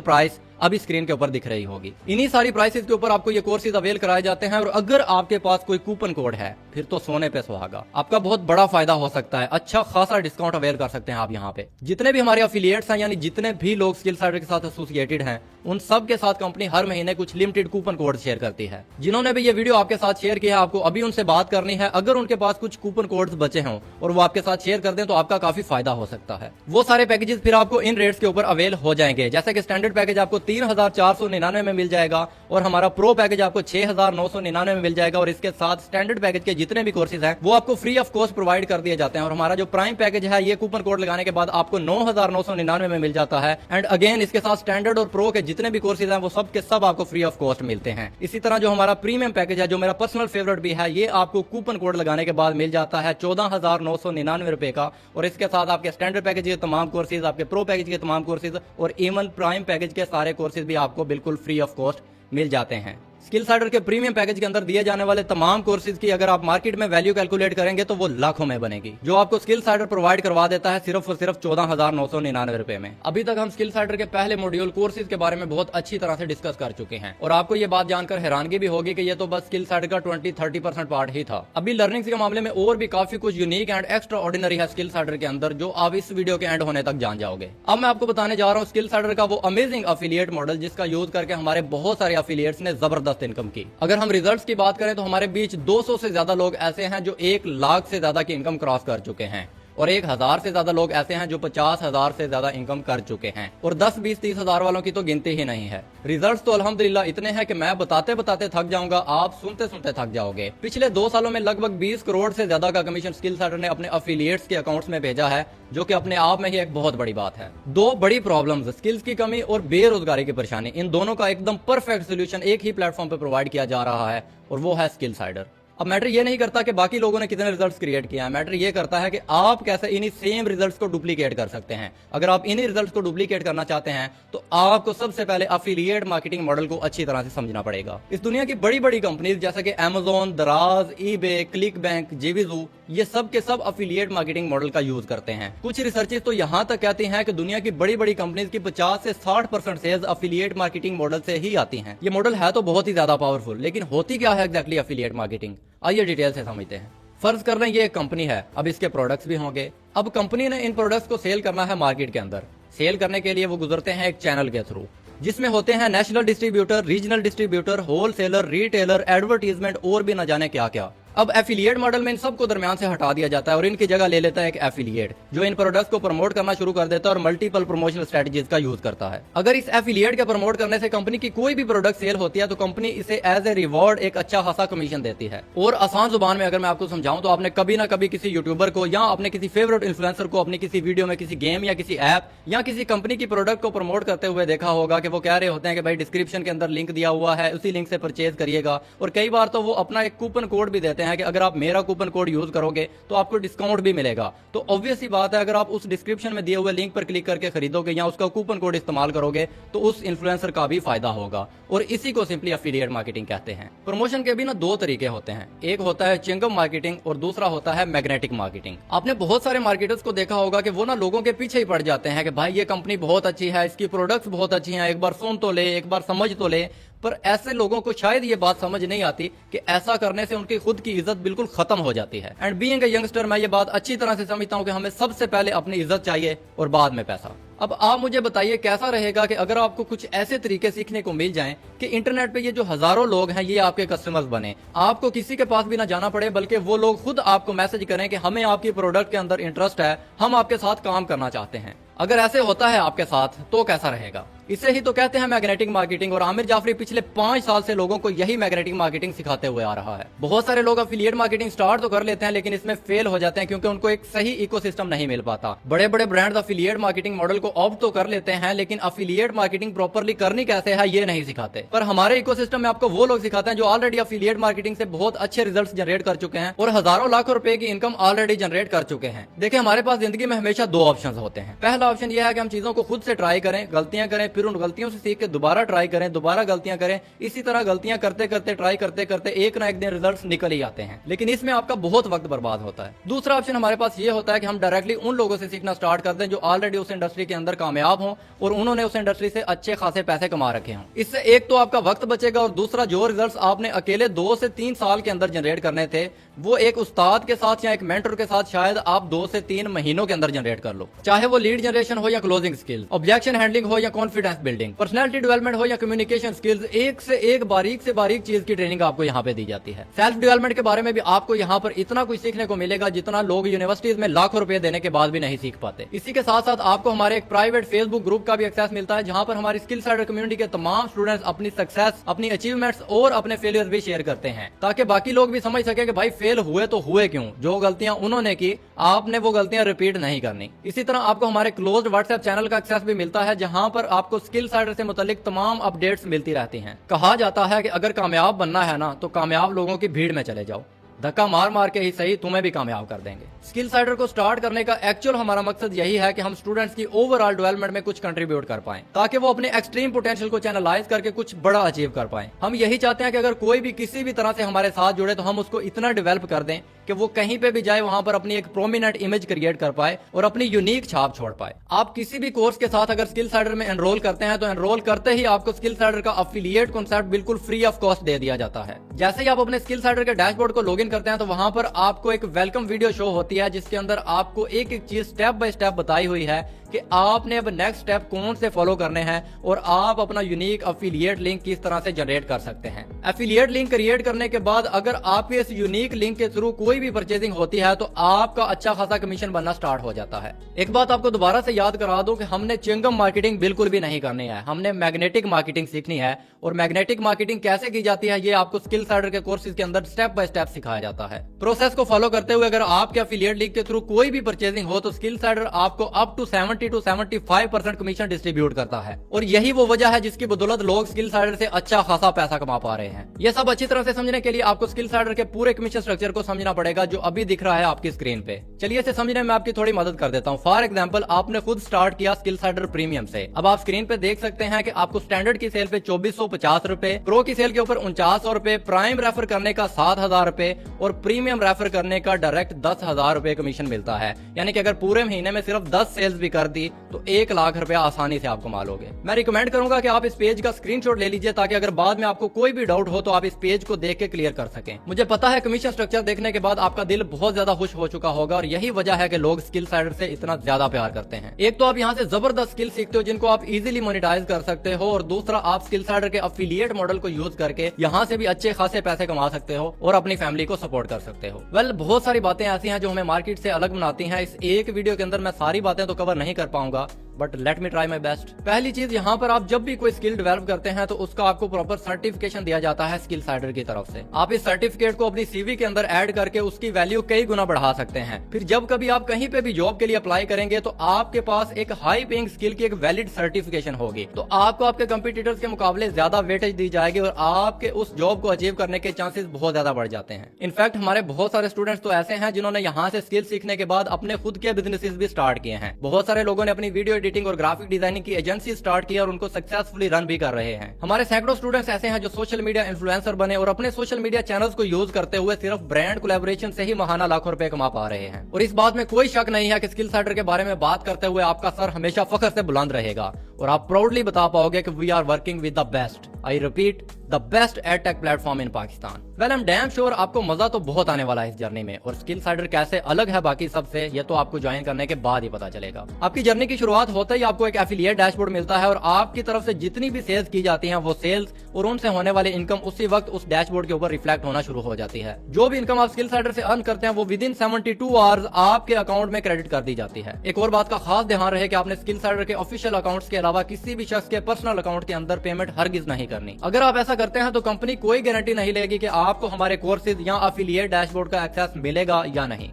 प्राइस अभी स्क्रीन के ऊपर दिख रही होगी। इन्हीं सारी प्राइसेस के ऊपर आपको ये कोर्सेज अवेल कराए जाते हैं और अगर आपके पास कोई कूपन कोड है फिर तो सोने पे सुहागा, आपका बहुत बड़ा फायदा हो सकता है। अच्छा खासा डिस्काउंट अवेल कर सकते हैं आप यहाँ पे। जितने भी हमारे अफिलिएट्स हैं, यानी जितने भी लोग स्किलसाइडर के साथ एसोसिएटेड हैं, उन सब के साथ कंपनी हर महीने कुछ लिमिटेड कूपन कोड शेयर करती है। जिन्होंने भी ये वीडियो आपके साथ शेयर किया है, आपको अभी उनसे बात करनी है। अगर उनके पास कुछ कूपन कोड्स बचे हों और वो आपके साथ शेयर कर दें तो आपका काफी फायदा हो सकता है। वो सारे पैकेजेस फिर आपको इन रेट्स के ऊपर अवेल हो जाएंगे। जैसे कि स्टैंडर्ड पैकेज आपको 3,499 में मिल जाएगा और हमारा प्रो पैकेज आपको 6,999 में मिल जाएगा और इसके साथ स्टैंडर्ड पैकेज के जितने भी कोर्सेज हैं वो आपको फ्री ऑफ कॉस्ट प्रोवाइड कर दिए जाते हैं। और हमारा जो प्राइम पैकेज है ये कूपन कोड लगाने के बाद आपको 9,999 में मिल जाता है। एंड अगेन इसके साथ स्टैंडर्ड और प्रो के जितने भी कोर्सेज हैं वो सब के सब आपको फ्री ऑफ कॉस्ट मिलते हैं। इसी तरह जो हमारा प्रीमियम पैकेज है, जो मेरा पर्सनल फेवरेट भी है, ये आपको कूपन कोड लगाने के बाद मिल जाता है 14,999 रुपए का। और इसके साथ आपके स्टैंडर्ड पैकेज के तमाम कोर्सेज, आपके प्रो पैकेज के तमाम कोर्सेज और इवन प्राइम पैकेज के सारे कोर्सेज भी आपको बिल्कुल फ्री ऑफ कॉस्ट मिल जाते हैं। स्किलसाइडर के प्रीमियम पैकेज के अंदर दिए जाने वाले तमाम कोर्सेज की अगर आप मार्केट में वैल्यू कैलकुलेट करेंगे तो वो लाखों में बनेगी, जो आपको स्किलसाइडर प्रोवाइड करवा देता है सिर्फ और सिर्फ 14,999 रुपए में। अभी तक हम स्किलसाइडर के पहले मॉड्यूल कोर्सेज के बारे में बहुत अच्छी तरह से डिस्कस कर चुके हैं और आपको ये बात जानकर हैरानगी भी होगी कि ये तो बस स्किलसाइडर का 20-30% पार्ट ही था। अभी लर्निंग के मामले में और भी काफी कुछ यूनिक एंड एक्स्ट्रा ऑर्डिनरी है स्किलसाइडर के अंदर, जो आप इस वीडियो के एंड होने तक जान जाओगे। अब मैं आपको बताने जा रहा हूँ स्किलसाइडर का वो अमेजिंग अफिलिएट मॉडल जिसका यूज करके हमारे बहुत सारे अफिलिएट्स ने जबरदस्त इनकम की। अगर हम रिजल्ट्स की बात करें तो हमारे बीच 200 से ज्यादा लोग ऐसे हैं जो 1 लाख से ज्यादा की इनकम क्रॉस कर चुके हैं और 1000 से ज्यादा लोग ऐसे हैं जो 50,000 से ज्यादा इनकम कर चुके हैं, और 10, 20, 30 हजार वालों की तो गिनती ही नहीं है। रिजल्ट्स तो अल्हम्दुलिल्लाह इतने हैं कि मैं बताते बताते थक जाऊंगा, आप सुनते सुनते थक जाओगे। पिछले 2 सालों में लगभग 20 करोड़ से ज्यादा का कमीशन स्किलसाइडर ने अपने एफिलिएट्स के अकाउंट्स में भेजा है, जो कि अपने आप में ही एक बहुत बड़ी बात है। 2 बड़ी प्रॉब्लम्स, स्किल्स की कमी और बेरोजगारी की परेशानी, इन दोनों का एकदम परफेक्ट सोल्यूशन एक ही प्लेटफॉर्म पर प्रोवाइड किया जा रहा है, और वो है स्किलसाइडर। अब मैटर ये नहीं करता कि बाकी लोगों ने कितने रिजल्ट्स क्रिएट किया है, मैटर ये करता है कि आप कैसे इन्हीं सेम रिजल्ट्स को डुप्लीकेट कर सकते हैं। अगर आप इन्हीं रिजल्ट्स को डुप्लीकेट करना चाहते हैं तो आपको सबसे पहले एफिलिएट मार्केटिंग मॉडल को अच्छी तरह से समझना पड़ेगा। इस दुनिया की बड़ी बड़ी कंपनीज जैसे कि Amazon, दराज, eBay, क्लिक बैंक, जीविजू, ये सब के सब एफिलिएट मार्केटिंग मॉडल का यूज करते हैं। कुछ रिसर्चेस तो यहाँ तक कहती हैं कि दुनिया की बड़ी बड़ी कंपनीज की 50 से 60% सेल्स एफिलिएट मार्केटिंग मॉडल से ही आती हैं। ये मॉडल है तो बहुत ही ज्यादा पावरफुल, लेकिन होती क्या है एग्जैक्टली एफिलिएट मार्केटिंग, आइए डिटेल से समझते हैं। फर्ज कर लें ये एक कंपनी है, अब इसके प्रोडक्ट्स भी होंगे। अब कंपनी ने इन प्रोडक्ट्स को सेल करना है मार्केट के अंदर। सेल करने के लिए वो गुजरते हैं एक चैनल के थ्रू, जिसमें होते हैं national distributor, regional distributor, wholesaler, retailer, advertisement और भी न जाने क्या क्या। अब एफिलिएट मॉडल में इन सबको दरमियान से हटा दिया जाता है और इनकी जगह ले लेता है एक एफिलिएट, जो इन प्रोडक्ट्स को प्रमोट करना शुरू कर देता है और मल्टीपल प्रमोशनल स्ट्रेटजीज का यूज करता है। अगर इस एफिलिएट के प्रमोट करने से कंपनी की कोई भी प्रोडक्ट सेल होती है तो कंपनी इसे एज ए रिवॉर्ड एक अच्छा खासा कमीशन देती है। और आसान जुबान में अगर मैं आपको समझाऊं तो आपने कभी ना कभी किसी यूट्यूबर को या अपने किसी फेवरेट इन्फ्लुएंसर को अपनी किसी वीडियो में किसी गेम या किसी ऐप या किसी कंपनी की प्रोडक्ट को प्रमोट करते हुए देखा होगा कि वो कह रहे होते हैं कि भाई डिस्क्रिप्शन के अंदर लिंक दिया हुआ है, उसी लिंक से परचेज करिएगा। और कई बार तो वो अपना एक कूपन कोड भी देते हैं कि अगर आप मेरा कूपन कोड यूज करोगे तो आपको डिस्काउंट भी मिलेगा। तो ऑब्वियस ही बात है, अगर आप उस डिस्क्रिप्शन में दिए हुए लिंक पर क्लिक करके खरीदोगे या उसका कूपन कोड इस्तेमाल करोगे तो उस इन्फ्लुएंसर का भी फायदा होगा, और इसी को सिंपली एफिलिएट मार्केटिंग कहते हैं। प्रमोशन के भी ना 2 तरीके होते हैं, एक होता है चिंगम मार्केटिंग और दूसरा होता है मैग्नेटिक मार्केटिंग। आपने बहुत सारे मार्केटर्स को देखा होगा कि वो ना लोगों के पीछे ही पड़ जाते हैं कि भाई ये कंपनी बहुत अच्छी है, इसकी प्रोडक्ट्स बहुत अच्छी हैं, एक बार सुन तो ले, एक बार समझ तो ले। पर ऐसे लोगों को शायद ये बात समझ नहीं आती कि ऐसा करने से उनकी खुद की इज्जत बिल्कुल खत्म हो जाती है। एंड बीइंग अ यंगस्टर मैं ये बात अच्छी तरह से समझता हूँ कि हमें सबसे पहले अपनी इज्जत चाहिए और बाद में पैसा। अब आप मुझे बताइए कैसा रहेगा कि अगर आपको कुछ ऐसे तरीके सीखने को मिल जाएं कि इंटरनेट पे ये जो हजारों लोग हैं ये आपके कस्टमर्स बने, आपको किसी के पास भी ना जाना पड़े, बल्कि वो लोग खुद आपको मैसेज करें कि हमें आपकी प्रोडक्ट के अंदर इंटरेस्ट है, हम आपके साथ काम करना चाहते हैं। अगर ऐसे होता है आपके साथ तो कैसा रहेगा? इसे ही तो कहते हैं मैग्नेटिक मार्केटिंग, और आमिर जाफरी पिछले 5 साल से लोगों को यही मैग्नेटिक मार्केटिंग सिखाते हुए आ रहा है। बहुत सारे लोग एफिलिएट मार्केटिंग स्टार्ट तो कर लेते हैं लेकिन इसमें फेल हो जाते हैं क्योंकि उनको एक सही इकोसिस्टम नहीं मिल पाता। बड़े बड़े ब्रांड्स एफिलिएट मार्केटिंग मॉडल को ऑप्ट तो कर लेते हैं लेकिन एफिलिएट मार्केटिंग प्रॉपर्ली करनी कैसे है ये नहीं सिखाते। पर हमारे इकोसिस्टम में आपको वो लोग सिखाते हैं जो ऑलरेडी एफिलिएट मार्केटिंग से बहुत अच्छे रिजल्ट्स जनरेट कर चुके हैं और हजारों लाखों रुपए की इनकम ऑलरेडी जनरेट कर चुके हैं। देखिए हमारे पास जिंदगी में हमेशा 2 ऑप्शन होते हैं। पहला ऑप्शन यह है कि हम चीजों को खुद से ट्राई करें, गलतियां करें, फिर उन गलतियों से सीख के दोबारा ट्राई करें, दोबारा गलतियां करें, इसी तरह गलतियां करते करते ट्राई करते करते एक ना एक दिन रिजल्ट्स निकल ही आते हैं, लेकिन इसमें आपका बहुत वक्त बर्बाद होता है। दूसरा ऑप्शन हमारे पास ये होता है कि हम डायरेक्टली उन लोगों से सीखना स्टार्ट कर दें जो ऑलरेडी उस इंडस्ट्री के अंदर कामयाब हों और उन्होंने उस इंडस्ट्री से अच्छे खासे पैसे कमा रखे हों। इससे एक तो आपका वक्त बचेगा और दूसरा जो रिजल्ट्स आपने अकेले 2 से 3 साल के अंदर जनरेट करने थे वो एक उस्ताद के साथ या एक मेंटर के साथ शायद आप 2 से 3 महीनों के अंदर जनरेट कर लो। चाहे वो लीड जनरेशन हो या क्लोजिंग स्किल, ऑब्जेक्शन हैंडलिंग हो या कॉन्फिडेंस बिल्डिंग, पर्सनालिटी डेवलपमेंट हो या कम्युनिकेशन स्किल्स, एक से एक बारीक चीज की ट्रेनिंग आपको यहाँ पे दी जाती है। सेल्फ डेवलपमेंट के बारे में भी आपको यहाँ पर इतना कुछ सीखने को मिलेगा जितना लोग यूनिवर्सिटीज में लाखों रुपए देने के बाद भी नहीं सीख पाते। इसी के साथ साथ आपको हमारे एक प्राइवेट फेसबुक ग्रुप का भी एक्सेस मिलता है जहाँ पर हमारी स्किलसाइडर कम्युनिटी के तमाम स्टूडेंट्स अपनी सक्सेस, अपनी अचीवमेंट्स और अपने फेलियर्स भी शेयर करते हैं ताकि बाकी लोग भी समझ सके कि भाई फेल हुए तो हुए क्यों, जो गलतियां उन्होंने की आपने वो गलतियां रिपीट नहीं करनी। इसी तरह आपको हमारे क्लोज्ड व्हाट्सएप चैनल का एक्सेस भी मिलता है जहां पर आपको स्किलसाइडर से मुतालिक तमाम अपडेट्स मिलती रहती हैं। कहा जाता है कि अगर कामयाब बनना है ना तो कामयाब लोगों की भीड़ में चले जाओ, धक्का मार मार के ही सही तुम्हें भी कामयाब कर देंगे। स्किलसाइडर को स्टार्ट करने का एक्चुअल हमारा मकसद यही है कि हम स्टूडेंट्स की ओवरऑल डेवलपमेंट में कुछ कंट्रीब्यूट कर पाएं ताकि वो अपने एक्सट्रीम पोटेंशियल को चैनलाइज करके कुछ बड़ा अचीव कर पाएं। हम यही चाहते हैं कि अगर कोई भी किसी भी तरह से हमारे साथ जुड़े तो हम उसको इतना डेवलप कर दें कि वो कहीं पे भी जाए वहां पर अपनी एक प्रोमिनेंट इमेज क्रिएट कर पाए और अपनी यूनिक छाप छोड़ पाए। आप किसी भी कोर्स के साथ अगर स्किलसाइडर में एनरोल करते हैं तो एनरोल करते ही आपको स्किलसाइडर का एफिलिएट कॉन्सेप्ट बिल्कुल फ्री ऑफ कॉस्ट दे दिया जाता है। जैसे ही आप अपने स्किलसाइडर के डैशबोर्ड को लॉगिन करते हैं तो वहां पर आपको एक वेलकम वीडियो शो होती है जिसके अंदर आपको एक एक चीज स्टेप बाय स्टेप बताई हुई है कि आपने अब नेक्स्ट स्टेप कौन से फॉलो करने हैं और आप अपना यूनिक एफिलिएट लिंक किस तरह से जनरेट कर सकते हैं। एफिलिएट लिंक क्रिएट करने के बाद अगर आपके इस यूनिक लिंक के थ्रू कोई भी परचेजिंग होती है तो आपका अच्छा खासा कमीशन बनना स्टार्ट हो जाता है। एक बात आपको दोबारा से याद करा दूं कि हमने च्युइंगम मार्केटिंग बिल्कुल भी नहीं करनी है, हमने मैग्नेटिक मार्केटिंग सीखनी है। और मैग्नेटिक मार्केटिंग कैसे की जाती है ये आपको स्किल साइडर के कोर्सेज के अंदर स्टेप बाय स्टेप सिखाया जाता है। प्रोसेस को फॉलो करते हुए अगर आपके एफिलिएट लिंक के थ्रू कोई भी परचेजिंग हो तो स्किल साइडर आपको up to 70 to 75% commission distribute करता है। और यही वो वजह है जिसकी बदौलत लोग स्किल साइडर से अच्छा खासा पैसा कमा पा रहे हैं। ये सब अच्छी तरह से समझने के लिए आपको स्किल साइडर के पूरे कमीशन स्ट्रक्चर को समझना पड़ेगा जो अभी दिख रहा है आपकी स्क्रीन पे। चलिए इसे समझने में आपकी थोड़ी मदद कर देता हूँ। फॉर एग्जाम्पल आपने खुद स्टार्ट किया स्किल साइडर प्रीमियम से। अब आप स्क्रीन पे देख सकते हैं कि आपको स्टैंडर्ड की सेल पे 2450 रुपए, प्रो की सेल के ऊपर 4900 रुपए, प्राइम रेफर करने का 7000 रुपए और प्रीमियम रेफर करने का डायरेक्ट 10,000 रुपए कमीशन मिलता है। यानी कि अगर पूरे महीने में सिर्फ 10 सेल्स भी कर दी तो 1 लाख रुपया आसानी से आप कमा लोगे। मैं रिकमेंड करूंगा कि आप इस पेज का स्क्रीनशॉट ले लीजिए ताकि अगर बाद में आपको कोई भी डाउट हो तो आप इस पेज को देख के क्लियर कर सकें। मुझे पता है कमीशन स्ट्रक्चर देखने के बाद आपका दिल बहुत ज्यादा खुश हो चुका होगा और यही वजह है कि लोग स्किल साइडर से इतना ज्यादा प्यार करते हैं। एक तो आप यहाँ से जबरदस्त स्किल सीखते हो जिनको आप इजीली मोनेटाइज कर सकते हो और दूसरा आप स्किल साइडर के एफिलिएट मॉडल को यूज करके यहाँ से भी अच्छे खासे पैसे कमा सकते हो और अपनी फैमिली को सपोर्ट कर सकते हो। वेल, बहुत सारी बातें ऐसी हैं जो हमें मार्केट से अलग बनाती हैं। इस एक वीडियो के अंदर मैं सारी बातें तो कवर नहीं कर पाऊंगा but let me try my best. पहली चीज, यहाँ पर आप जब भी कोई स्किल डेवलप करते हैं तो उसका आपको प्रॉपर सर्टिफिकेशन दिया जाता है स्किल साइडर की तरफ से। आप इस सर्टिफिकेट को अपनी सीवी के अंदर ऐड करके उसकी वैल्यू कई गुना बढ़ा सकते हैं। फिर जब कभी आप कहीं पे भी जॉब के लिए अप्लाई करेंगे तो आपके पास एक हाई पेइंग स्किल की एक वैलिड सर्टिफिकेशन होगी, तो आपको आपके कंपटीटर्स के मुकाबले ज्यादा वेटेज दी जाएगी और आपके उस जॉब को अचीव करने के चांसेस बहुत ज्यादा बढ़ जाते हैं। इनफैक्ट हमारे बहुत सारे स्टूडेंट्स तो ऐसे हैं जिन्होंने यहाँ से स्किल सीखने के बाद अपने खुद के बिजनेसेस भी स्टार्ट किए हैं। बहुत सारे लोगों ने अपनी वीडियो एडिटिंग और ग्राफिक डिजाइनिंग की एजेंसी स्टार्ट की और उनको सक्सेसफुली रन भी कर रहे हैं। हमारे सैकड़ों स्टूडेंट्स ऐसे हैं जो सोशल मीडिया इन्फ्लुएंसर बने और अपने सोशल मीडिया चैनल्स को यूज करते हुए सिर्फ ब्रांड कोलैबोरेशन से ही महाना लाखों रुपए कमा पा रहे हैं। और इस बात में कोई शक नहीं है कि स्किल साइडर के बारे में बात करते हुए आपका सर हमेशा फख्र से बुलंद रहेगा और आप प्राउडली बता पाओगे कि we are working with the best, I repeat, the best ad tech platform in Pakistan. Well, I am damn sure आपको मजा तो बहुत आने वाला है इस जर्नी में और स्किल साइडर कैसे अलग है बाकी सबसे ये तो आपको ज्वाइन करने के बाद ही पता चलेगा। आपकी जर्नी की शुरुआत होते ही आपको एक एफिलिएट डैशबोर्ड मिलता है और आपकी तरफ से जितनी भी सेल्स की जाती हैं वो सेल्स और उनसे होने वाली इनकम उसी वक्त उस डैशबोर्ड के ऊपर रिफ्लेक्ट होना शुरू हो जाती है। जो भी इनकम आप स्किल साइडर से अर्न करते हैं वो विद इन 72 आवर्स आपके अकाउंट में क्रेडिट कर दी जाती है। एक और बात का खास ध्यान रहे कि आपने स्किल साइडर के ऑफिशियल अकाउंट्स के अलावा किसी भी शख्स के पर्सनल अकाउंट के अंदर पेमेंट हरगिज नहीं करनी। अगर आप ऐसा करते हैं तो कंपनी कोई गारंटी नहीं लेगी कि आपको हमारे कोर्सेज या एफिलिएट डैशबोर्ड का एक्सेस मिलेगा या नहीं।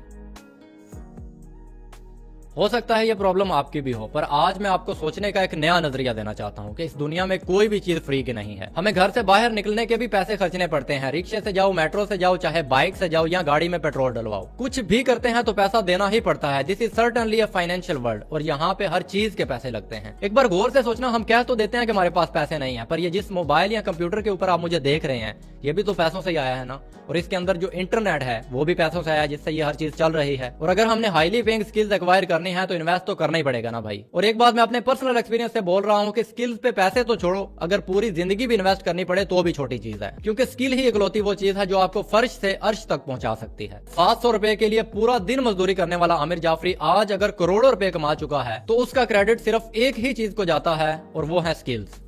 हो सकता है ये प्रॉब्लम आपकी भी हो, पर आज मैं आपको सोचने का एक नया नजरिया देना चाहता हूँ कि इस दुनिया में कोई भी चीज फ्री की नहीं है। हमें घर से बाहर निकलने के भी पैसे खर्चने पड़ते हैं। रिक्शे से जाओ, मेट्रो से जाओ, चाहे बाइक से जाओ या गाड़ी में पेट्रोल डलवाओ, कुछ भी करते हैं तो पैसा देना ही पड़ता है। This is certainly a financial world और यहाँ पे हर चीज के पैसे लगते हैं। एक बार गौर से सोचना, हम कह तो देते हैं कि हमारे पास पैसे नहीं है, पर ये जिस मोबाइल या कंप्यूटर के ऊपर आप मुझे देख रहे हैं ये भी तो पैसों से ही आया है ना। और इसके अंदर जो इंटरनेट है वो भी पैसों से आया जिससे ये हर चीज चल रही है। और अगर हमने हाईली पेइंग स्किल्स एक्वायर करनी है तो इन्वेस्ट तो करना ही पड़ेगा ना भाई। और एक बात मैं अपने पर्सनल एक्सपीरियंस से बोल रहा हूँ कि स्किल्स पे पैसे तो छोड़ो, अगर पूरी जिंदगी भी इन्वेस्ट करनी पड़े तो भी छोटी चीज है, क्योंकि स्किल ही इकलौती वो चीज है जो आपको फर्श से अर्श तक पहुंचा सकती है। 700 रुपए के लिए पूरा दिन मजदूरी करने वाला आमिर जाफरी आज अगर करोड़ों रुपए कमा चुका है तो उसका क्रेडिट सिर्फ एक ही चीज को जाता है और वो है स्किल्स।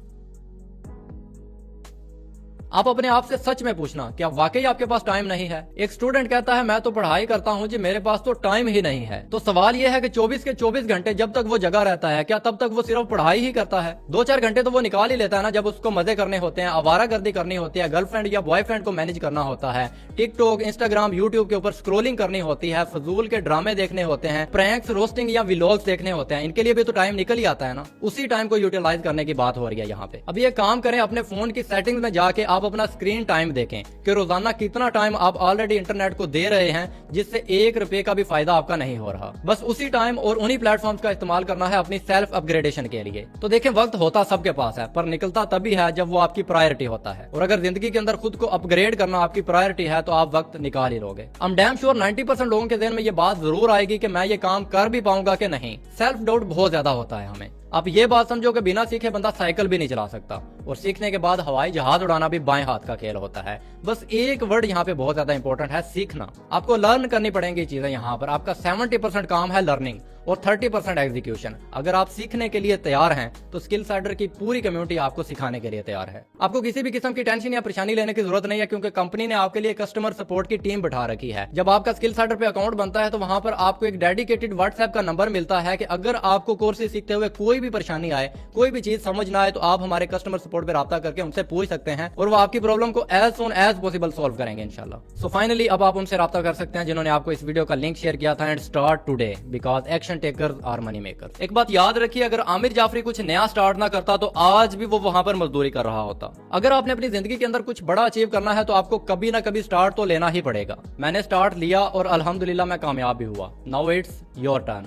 आप अपने आप से सच में पूछना, क्या वाकई आपके पास टाइम नहीं है? एक स्टूडेंट कहता है मैं तो पढ़ाई करता हूं जी, मेरे पास तो टाइम ही नहीं है। तो सवाल यह है कि 24 के 24 घंटे जब तक वो जगा रहता है क्या तब तक वो सिर्फ पढ़ाई ही करता है? 2-4 घंटे तो वो निकाल ही लेता है ना जब उसको मजे करने होते हैं, आवारागर्दी करनी होती है, गर्लफ्रेंड या बॉयफ्रेंड को मैनेज करना होता है, टिकटॉक, इंस्टाग्राम, यूट्यूब के ऊपर स्क्रोलिंग करनी होती है, फजूल के ड्रामे देखने होते हैं, प्रैंक्स, रोस्टिंग या व्लॉग्स देखने होते हैं। इनके लिए भी तो टाइम निकल ही आता है ना। उसी टाइम को यूटिलाइज करने की बात हो रही है यहाँ पे। अब ये काम करें, अपने फोन की सेटिंग्स में जाके आप अपना स्क्रीन टाइम देखें कि रोजाना कितना टाइम आप ऑलरेडी इंटरनेट को दे रहे हैं जिससे 1 रुपए का भी फायदा आपका नहीं हो रहा। बस उसी टाइम और उन्हीं प्लेटफॉर्म्स का इस्तेमाल करना है अपनी सेल्फ अपग्रेडेशन के लिए। तो देखें, वक्त होता सबके पास है पर निकलता तभी है जब वो आपकी प्रायोरिटी होता है। और अगर जिंदगी के अंदर खुद को अपग्रेड करना आपकी प्रायोरिटी है तो आप वक्त निकाल ही लोगे। आई एम डैम श्योर 90% लोगों के ज़हन में ये बात जरूर आएगी कि मैं ये काम कर भी पाऊंगा कि नहीं। सेल्फ डाउट बहुत ज्यादा होता है हमें। आप ये बात समझो कि बिना सीखे बंदा साइकिल भी नहीं चला सकता और सीखने के बाद हवाई जहाज उड़ाना भी बाएं हाथ का खेल होता है। बस एक वर्ड यहाँ पे बहुत ज्यादा इंपॉर्टेंट है, सीखना। आपको लर्न करनी पड़ेंगी चीजें। यहाँ पर आपका 70% काम है लर्निंग और 30% एग्जीक्यूशन। अगर आप सीखने के लिए तैयार हैं तो स्किल साइडर की पूरी कम्युनिटी आपको सिखाने के लिए तैयार है। आपको किसी भी किस्म की टेंशन या परेशानी लेने की जरूरत नहीं है, क्योंकि कंपनी ने आपके लिए कस्टमर सपोर्ट की टीम बैठा रखी है। जब आपका स्किल साइडर पे अकाउंट बनता है तो वहां पर आपको एक डेडिकेटेड व्हाट्सएप का नंबर मिलता है कि अगर आपको कोर्सेज सीखते हुए कोई भी परेशानी आए, कोई भी चीज समझ ना आए, तो आप हमारे कस्टमर सपोर्ट पे राब्ता करके उनसे पूछ सकते हैं और वो आपकी प्रॉब्लम को as soon as possible solve करेंगे इंशाल्लाह। सो फाइनली अब आप उनसे राब्ता कर सकते हैं जिन्होंने आपको इस वीडियो का लिंक शेयर किया था। And start today because action takers are money makers. एक बात याद रखिए, अगर आमिर जाफरी कुछ नया स्टार्ट ना करता तो आज भी वो वहां पर मजदूरी कर रहा होता। अगर आपने अपनी जिंदगी के अंदर कुछ बड़ा अचीव करना है तो आपको कभी ना कभी स्टार्ट तो लेना ही पड़ेगा। मैंने स्टार्ट लिया और अल्हम्दुलिल्लाह मैं कामयाब भी हुआ। Now it's your turn.